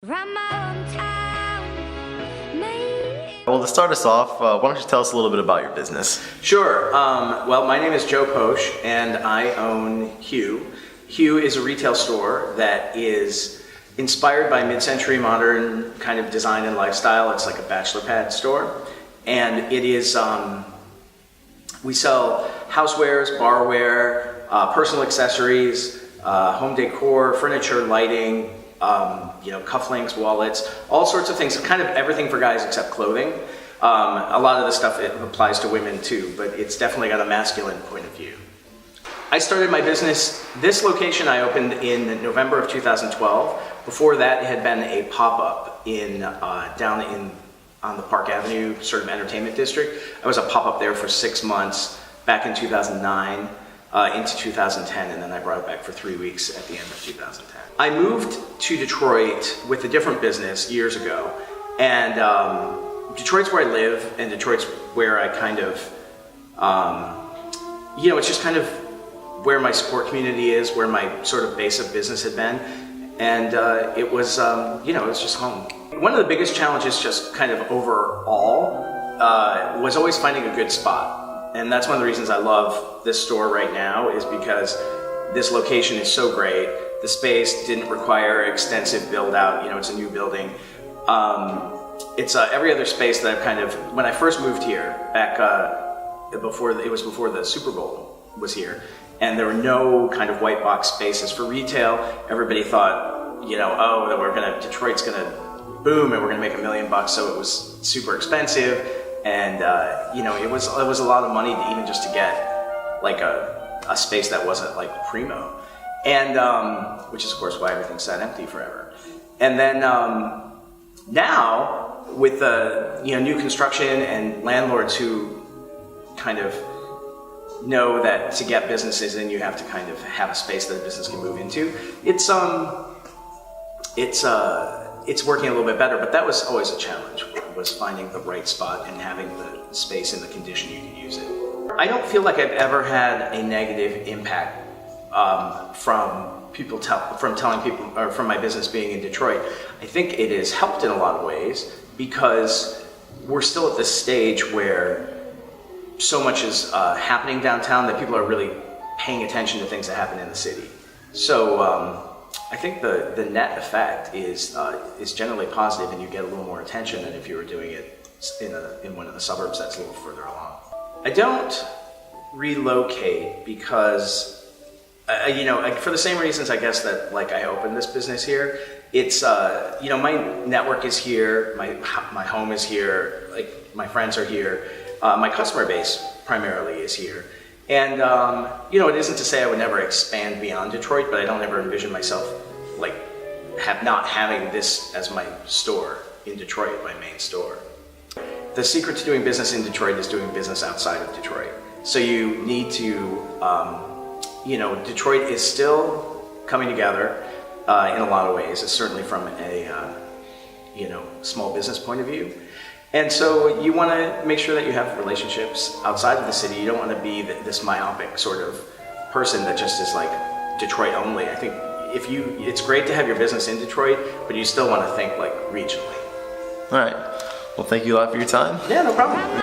Round my hometown, me. Well, to start us off, why don't you tell us a little bit about your business? Sure. Well, my name is Joe Posh, and I own Hugh. Hugh is a retail store that is inspired by mid-century modern kind of design and lifestyle. It's like a bachelor pad store, and it is. We sell housewares, barware, personal accessories, home decor, furniture, lighting. Cufflinks, wallets, all sorts of things, kind of everything for guys except clothing. A lot of the stuff, it applies to women too, but it's definitely got a masculine point of view. I started my business, this location I opened in November of 2012. Before that, it had been a pop-up down on the Park Avenue sort of entertainment district. I was a pop-up there for 6 months back in 2009. Into 2010, and then I brought it back for 3 weeks at the end of 2010. I moved to Detroit with a different business years ago, and Detroit's where I live, and Detroit's where I kind of, it's just kind of where my support community is, where my sort of base of business had been, and it was just home. One of the biggest challenges, just kind of overall, was always finding a good spot. And that's one of the reasons I love this store right now, is because this location is so great. The space didn't require extensive build out, it's a new building. It's every other space that I've kind of, when I first moved here, back before the Super Bowl was here, and there were no kind of white box spaces for retail. Everybody thought, Detroit's gonna boom and we're gonna make $1 million, so it was super expensive. And it was a lot of money to even just to get like a space that wasn't like primo, and which is of course why everything sat empty forever. And then now with the new construction and landlords who kind of know that to get businesses in, you have to kind of have a space that a business can move into. It's working a little bit better, but that was always a challenge, was finding the right spot and having the space in the condition you can use it. I don't feel like I've ever had a negative impact from telling people, or from my business being in Detroit. I think it has helped in a lot of ways, because we're still at this stage where so much is happening downtown that people are really paying attention to things that happen in the city. So I think the net effect is generally positive, and you get a little more attention than if you were doing it in one of the suburbs that's a little further along. I don't relocate because, for the same reasons I guess that like I opened this business here. It's my network is here, my home is here, like my friends are here, my customer base primarily is here. And, it isn't to say I would never expand beyond Detroit, but I don't ever envision myself like not having this as my store in Detroit, my main store. The secret to doing business in Detroit is doing business outside of Detroit. So you need to, Detroit is still coming together in a lot of ways. It's certainly from a, small business point of view. And so you want to make sure that you have relationships outside of the city. You don't want to be this myopic sort of person that just is like Detroit only. I think it's great to have your business in Detroit, but you still want to think like regionally. All right. Well, thank you a lot for your time. Yeah, no problem.